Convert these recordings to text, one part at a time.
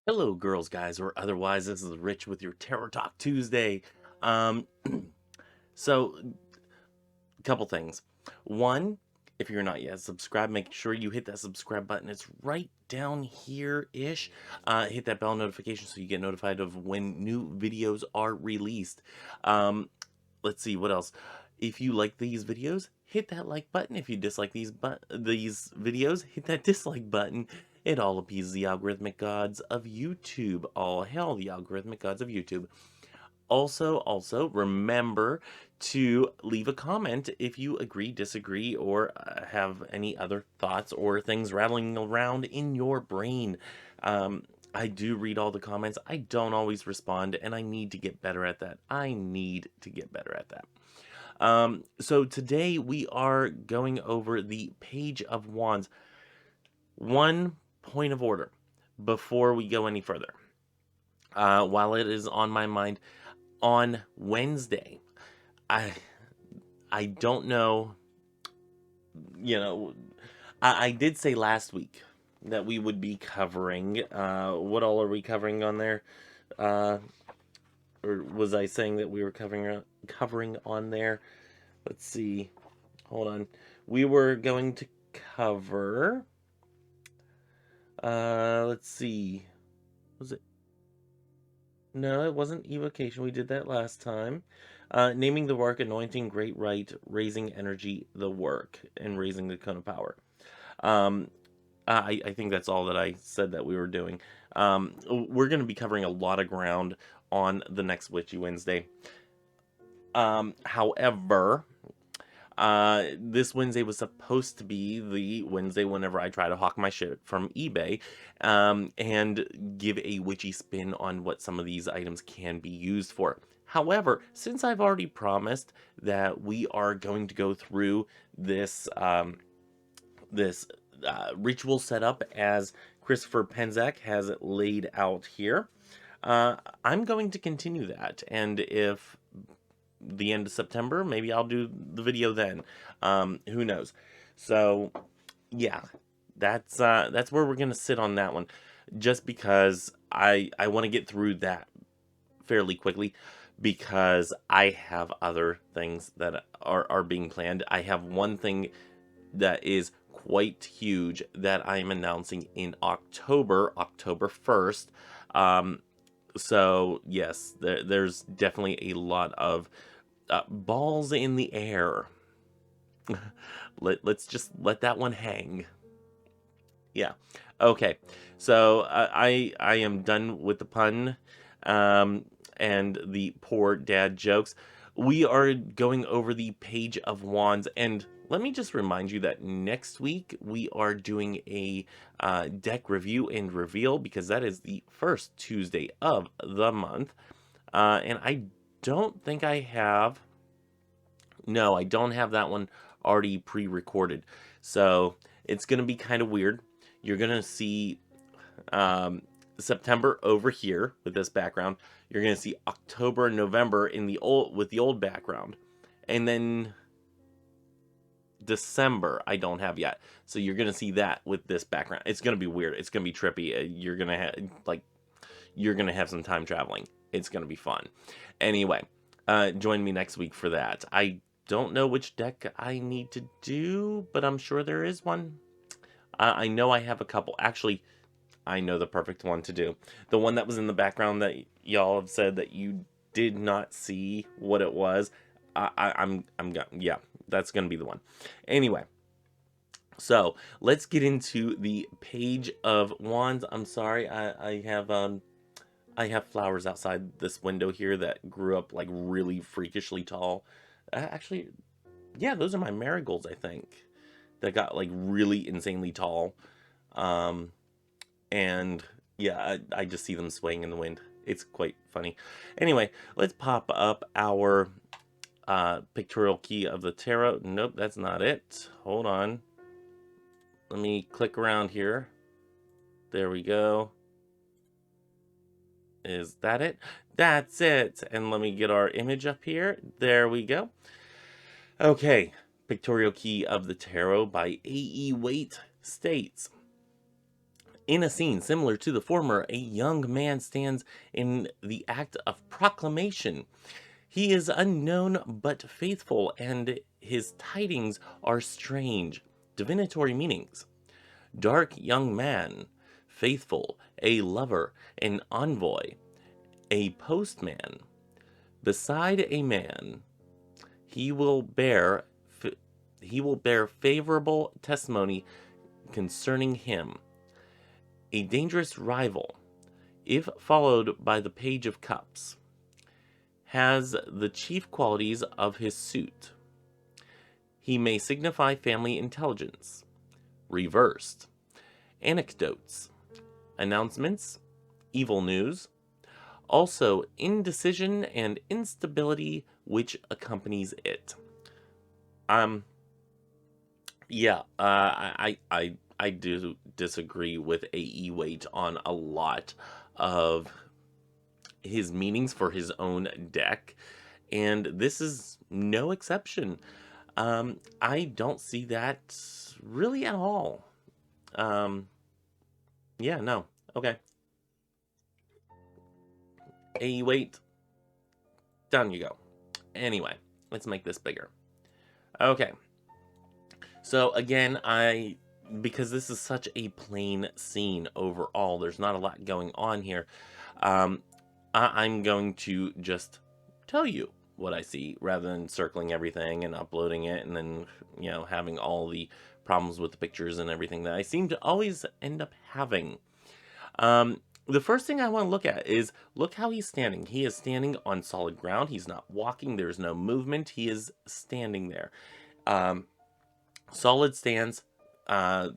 Hello, girls, guys, or otherwise. This is Rich with your Tarot Talk Tuesday. Um, so, a couple things. One, if you're not yet subscribed, make sure you hit that subscribe button. It's right down here-ish. Hit that bell notification so you get notified of when new videos are released. Let's see, what else? If you like these videos, hit that like button. If you dislike these videos, hit that dislike button. It all appeases the algorithmic gods of YouTube. All hail the algorithmic gods of YouTube. Also, remember to leave a comment if you agree, disagree, or have any other thoughts or things rattling around in your brain. I do read all the comments. I don't always respond, and I need to get better at that. So today we are going over the Page of Wands. One point of order before we go any further. While it is on my mind, on Wednesday, I don't know, I did say last week that we would be covering, what all are we covering on there? Or was I saying that we were covering on there? Let's see. Hold on. We were going to cover, let's see. Was it? No, it wasn't evocation. We did that last time. Naming the work, anointing, great right, raising energy, the work, and raising the cone of power. I think that's all that I said that we were doing. We're going to be covering a lot of ground on the next Witchy Wednesday. However, this Wednesday was supposed to be the Wednesday whenever I try to hawk my shit from eBay, and give a witchy spin on what some of these items can be used for. However, since I've already promised that we are going to go through this ritual setup as Christopher Penzak has laid out here, I'm going to continue that, and if the end of September, maybe I'll do the video then. Who knows? So, yeah, that's where we're gonna sit on that one, just because I want to get through that fairly quickly, because I have other things that are being planned. I have one thing that is quite huge that I'm announcing in October 1st. So yes, there's definitely a lot of balls in the air. Let's just let that one hang. Yeah. Okay. So I am done with the pun, and the poor dad jokes. We are going over the Page of Wands, and let me just remind you that next week we are doing a deck review and reveal, because that is the first Tuesday of the month. And I don't think I have... No, I don't have that one already pre-recorded. So it's going to be kind of weird. You're going to see September over here with this background. You're going to see October and November in the old background. And then December I don't have yet. So you're going to see that with this background. It's going to be weird. It's going to be trippy. You're going to have some time traveling. It's going to be fun. Anyway, join me next week for that. I don't know which deck I need to do, but I'm sure there is one. I know I have a couple. Actually, I know the perfect one to do. The one that was in the background that y'all have said that you did not see what it was. Yeah, that's gonna be the one. Anyway, so let's get into the Page of Wands. I'm sorry, I have flowers outside this window here that grew up like really freakishly tall. Actually, yeah, those are my marigolds, I think, that got like really insanely tall. And yeah, I just see them swaying in the wind. It's quite funny. Anyway, let's pop up our pictorial key of the tarot. Nope, that's not it. Hold on. Let me click around here. There we go. Is that it? That's it. And let me get our image up here. There we go. Okay, pictorial key of the tarot by A.E. Waite states, In a scene similar to the former, a young man stands in the act of proclamation. He is unknown but faithful, and his tidings are strange, divinatory meanings. Dark young man, faithful, a lover, an envoy, a postman. Beside a man, he will bear favorable testimony concerning him. A dangerous rival, if followed by the Page of Cups, has the chief qualities of his suit. He may signify family intelligence. Reversed. Anecdotes. Announcements. Evil news. Also, indecision and instability which accompanies it. Yeah, I do disagree with A.E. Waite on a lot of his meanings for his own deck, and this is no exception. I don't see that really at all. Yeah, no. Okay. A.E. Waite, down you go. Anyway, let's make this bigger. Okay. So again, because this is such a plain scene overall, there's not a lot going on here. I'm going to just tell you what I see rather than circling everything and uploading it and then, having all the problems with the pictures and everything that I seem to always end up having. The first thing I want to look at is, look how he's standing. He is standing on solid ground. He's not walking. There's no movement. He is standing there. Solid stance. The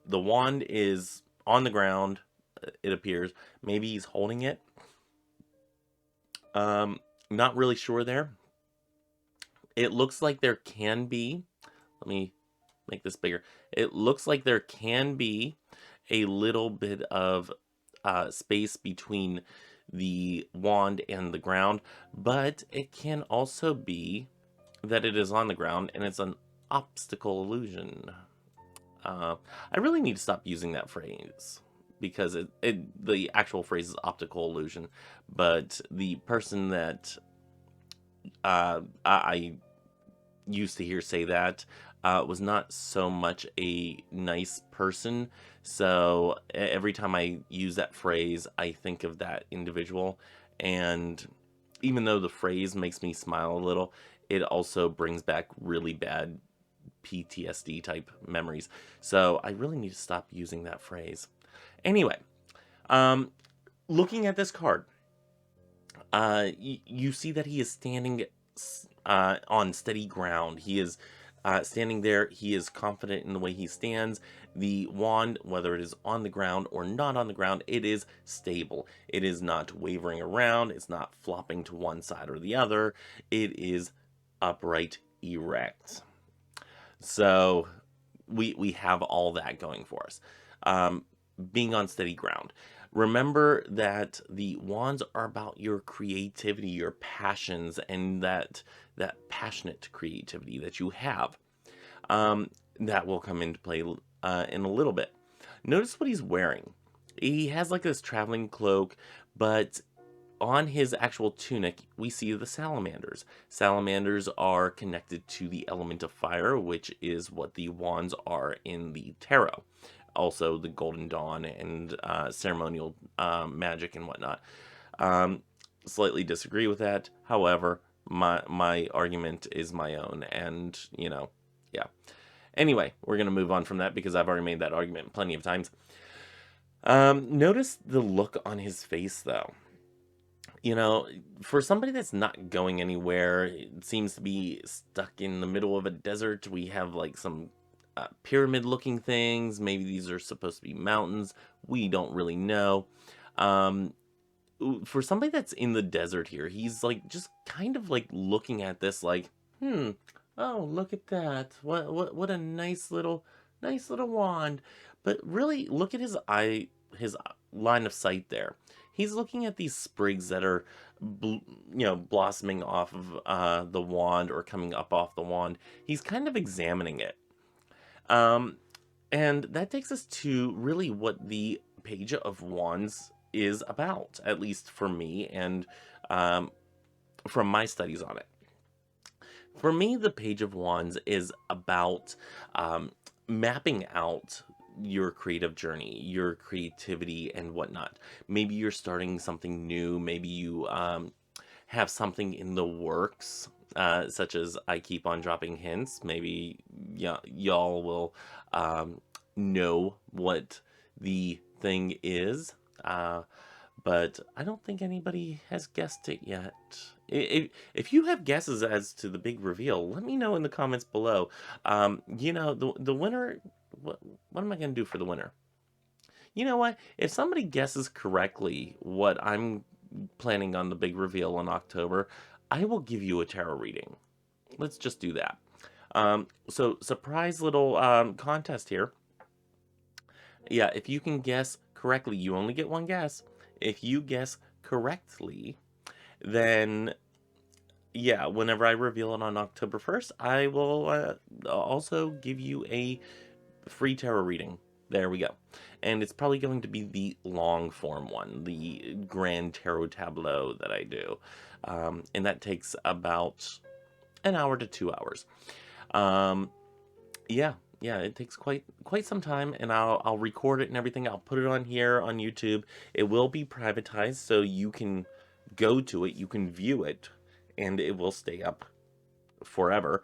wand is on the ground, it appears. Maybe he's holding it. Not really sure there. It looks like there can be, let me make this bigger. It looks like there can be a little bit of space between the wand and the ground, but it can also be that it is on the ground and it's an obstacle illusion. I really need to stop using that phrase because the actual phrase is optical illusion, but the person that I used to hear say that was not so much a nice person. So every time I use that phrase, I think of that individual. And even though the phrase makes me smile a little, it also brings back really bad PTSD type memories. So I really need to stop using that phrase. Anyway, looking at this card, you see that he is standing on steady ground. He is standing there. He is confident in the way he stands. The wand, whether it is on the ground or not on the ground, it is stable. It is not wavering around. It's not flopping to one side or the other. It is upright, erect. So we have all that going for us. Being on steady ground. Remember that the wands are about your creativity, your passions, and that passionate creativity that you have. That will come into play in a little bit. Notice what he's wearing. He has like this traveling cloak, but on his actual tunic, we see the salamanders. Salamanders are connected to the element of fire, which is what the wands are in the tarot. Also, the Golden Dawn and ceremonial magic and whatnot. Slightly disagree with that. However, my argument is my own, and yeah. Anyway, we're gonna move on from that because I've already made that argument plenty of times. Notice the look on his face, though. For somebody that's not going anywhere, it seems to be stuck in the middle of a desert. We have like some pyramid-looking things. Maybe these are supposed to be mountains. We don't really know. For somebody that's in the desert here, he's like just kind of like looking at this like, oh, look at that. What a nice little wand. But really, look at his line of sight there. He's looking at these sprigs that are, blossoming off of the wand or coming up off the wand. He's kind of examining it. And that takes us to really what the Page of Wands is about, at least for me, and um, from my studies on it. For me, the Page of Wands is about um, mapping out your creative journey, your creativity, and whatnot. Maybe you're starting something new. Maybe you have something in the works, such as I keep on dropping hints. Maybe y'all will um, know what the thing is. But I don't think anybody has guessed it yet. If you have guesses as to the big reveal, let me know in the comments below. The winner. What am I going to do for the winner? You know what? If somebody guesses correctly what I'm planning on the big reveal in October, I will give you a tarot reading. Let's just do that. So surprise little contest here. Yeah, if you can guess correctly, you only get one guess. If you guess correctly, then yeah, whenever I reveal it on October 1st, I will also give you a free tarot reading. There we go. And it's probably going to be the long form one, the Grand Tarot Tableau that I do. And that takes about an hour to 2 hours. Um, yeah, it takes quite some time, and I'll record it and everything. I'll put it on here on YouTube. It will be privatized, so you can go to it, you can view it, and it will stay up forever.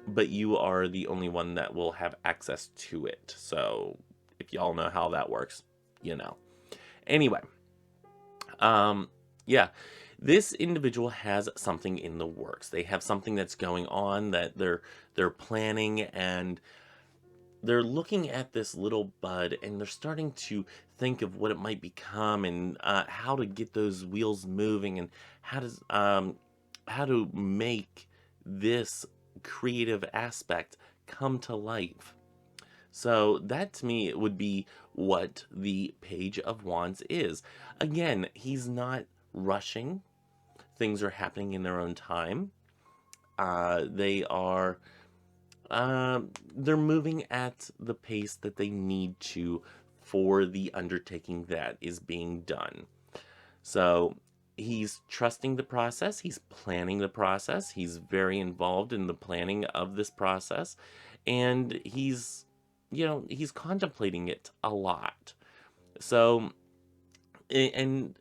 But you are the only one that will have access to it. So if y'all know how that works, you know. Anyway, yeah, this individual has something in the works. They have something that's going on that they're planning, and they're looking at this little bud, and they're starting to think of what it might become, and how to get those wheels moving, and how to make this creative aspect come to life. So that to me would be what the Page of Wands is. Again, he's not rushing. Things are happening in their own time. They're moving at the pace that they need to for the undertaking that is being done. So he's trusting the process, he's planning the process, he's very involved in the planning of this process, and he's contemplating it a lot. So, and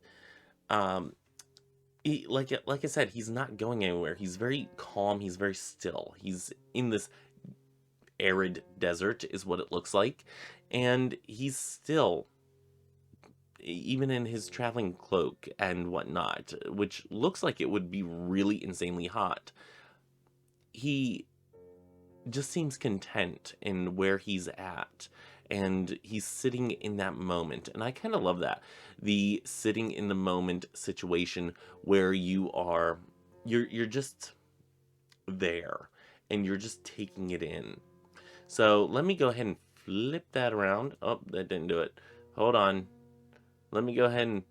like I said, he's not going anywhere. He's very calm, he's very still. He's in this arid desert is what it looks like, and he's still, even in his traveling cloak and whatnot, which looks like it would be really insanely hot. He just seems content in where he's at, and he's sitting in that moment, and I kind of love that, the sitting in the moment situation where you're just there and you're just taking it in. So let me go ahead and flip that around. Oh, that didn't do it. Hold on. Let me go ahead and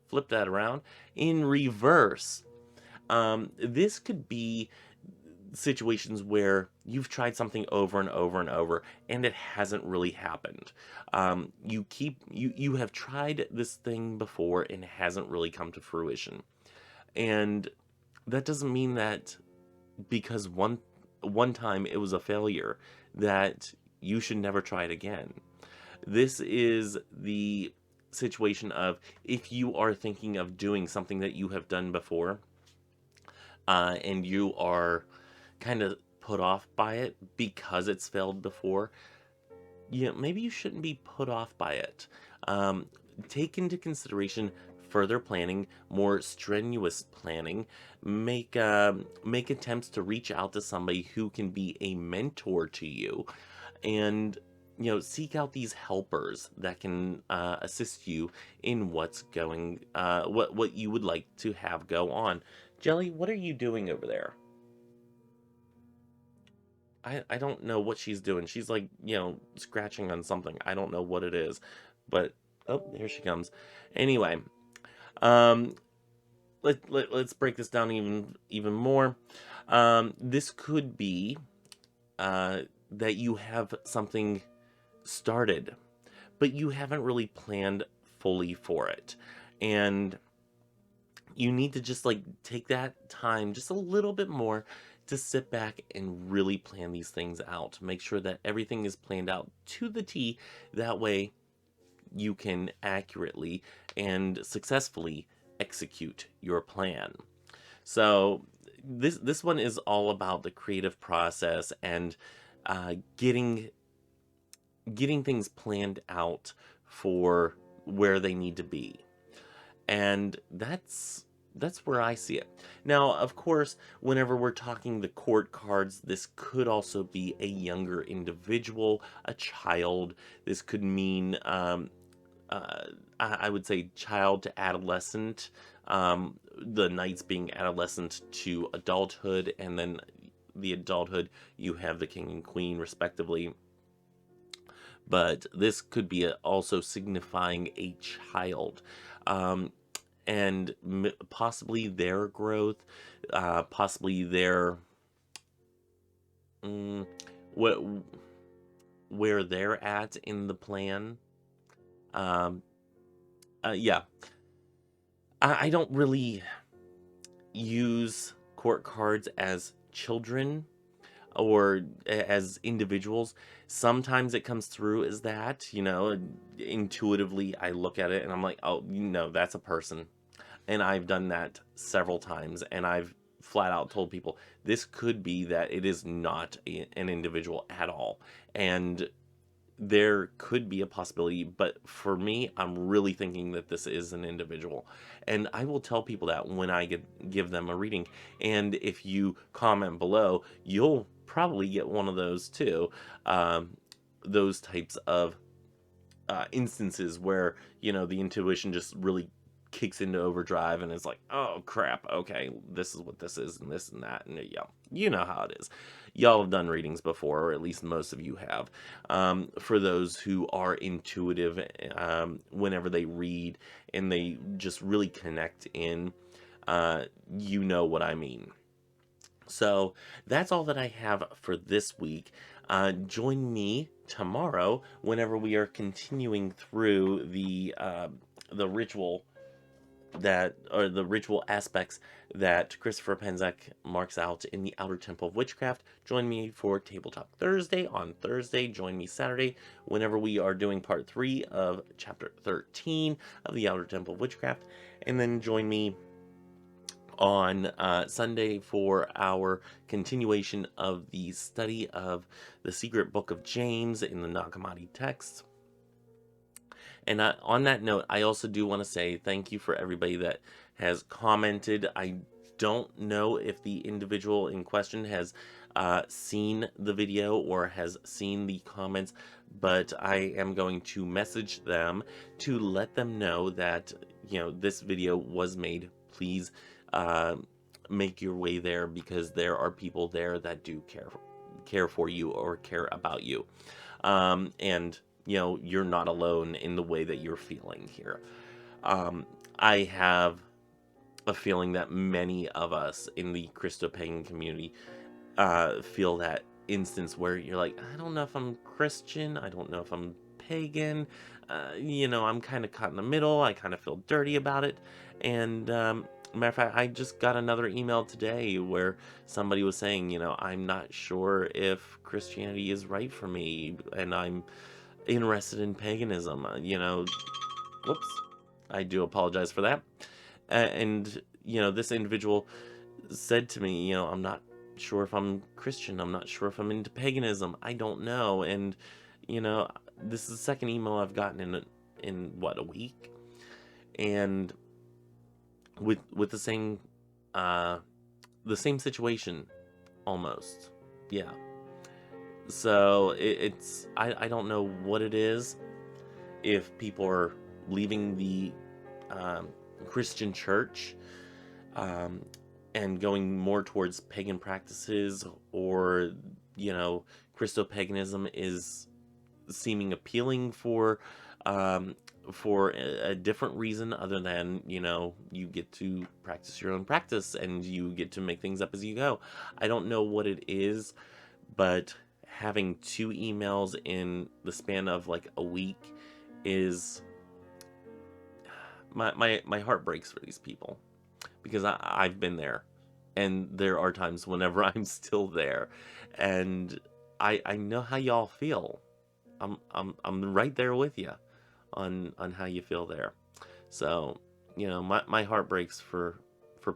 flip that around in reverse. This could be situations where you've tried something over and over and over, and it hasn't really happened. You have tried this thing before, and it hasn't really come to fruition. And that doesn't mean that because one time it was a failure, that you should never try it again. This is the situation of, if you are thinking of doing something that you have done before, and you are kind of put off by it because it's failed before, maybe you shouldn't be put off by it. Take into consideration further planning, more strenuous planning. Make attempts to reach out to somebody who can be a mentor to you, and seek out these helpers that can assist you in what's going, what you would like to have go on. Jelly, what are you doing over there? I don't know what she's doing. She's like, scratching on something. I don't know what it is, but oh, here she comes. Anyway, um, let's break this down even more. This could be that you have something started, but you haven't really planned fully for it. And you need to just like take that time just a little bit more to sit back and really plan these things out. Make sure that everything is planned out to the T. That way you can accurately and successfully execute your plan. So this one is all about the creative process and getting things planned out for where they need to be. And that's where I see it. Now, of course, whenever we're talking the court cards, this could also be a younger individual, a child. This could mean, I would say, child to adolescent. The knights being adolescent to adulthood, and then the adulthood, you have the king and queen, respectively. But this could be also signifying a child. And possibly their growth, possibly their what where they're at in the plan. Yeah, I don't really use court cards as children or as individuals. Sometimes it comes through as that, intuitively I look at it and I'm like, oh, that's a person. And I've done that several times, and I've flat out told people this could be that it is not an individual at all. And there could be a possibility, but for me, I'm really thinking that this is an individual. And I will tell people that when I give them a reading. And if you comment below, you'll probably get one of those too. Those types of instances where, the intuition just really kicks into overdrive and is like, oh crap, okay, this is what this is and this and that, and yeah, you know how it is. Y'all have done readings before, or at least most of you have. For those who are intuitive, whenever they read and they just really connect in, you know what I mean. So that's all that I have for this week. Join me tomorrow whenever we are continuing through the ritual the ritual aspects that Christopher Penzak marks out in the Outer Temple of Witchcraft. Join me for Table Talk Thursday on Thursday. Join me Saturday whenever we are doing part 3 of chapter 13 of the Outer Temple of Witchcraft. And then join me on Sunday for our continuation of the study of the secret book of James in the Nag Hammadi texts. And on that note, I also do want to say thank you for everybody that has commented. I don't know if the individual in question has seen the video or has seen the comments, but I am going to message them to let them know that, this video was made. Please make your way there, because there are people there that do care for you or care about you. And you're not alone in the way that you're feeling here. I have a feeling that many of us in the Christo-Pagan community feel that instance where you're like, I don't know if I'm Christian, I don't know if I'm pagan, I'm kind of caught in the middle, I kind of feel dirty about it. And matter of fact, I just got another email today where somebody was saying, I'm not sure if Christianity is right for me, and I'm interested in paganism. Whoops, I do apologize for that. And this individual said to me, I'm not sure if I'm Christian, I'm not sure if I'm into paganism, I don't know. And this is the second email I've gotten in what, a week, and with the same situation almost. Yeah. So it's I don't know what it is, if people are leaving the Christian church and going more towards pagan practices, or Christo-Paganism is seeming appealing for a different reason other than you get to practice your own practice and you get to make things up as you go. I don't know what it is, but having 2 emails in the span of like a week is my heart breaks for these people, because I've been there, and there are times whenever I'm still there, and I know how y'all feel. I'm right there with you on how you feel there. So, my heart breaks for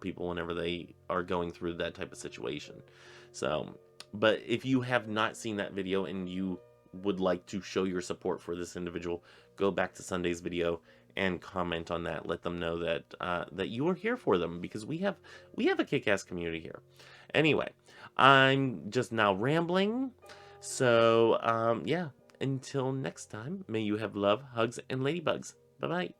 people whenever they are going through that type of situation. So, but if you have not seen that video and you would like to show your support for this individual, go back to Sunday's video and comment on that. Let them know that that you are here for them, because we have a kick-ass community here. Anyway, I'm just now rambling. So, yeah, until next time, may you have love, hugs, and ladybugs. Bye-bye.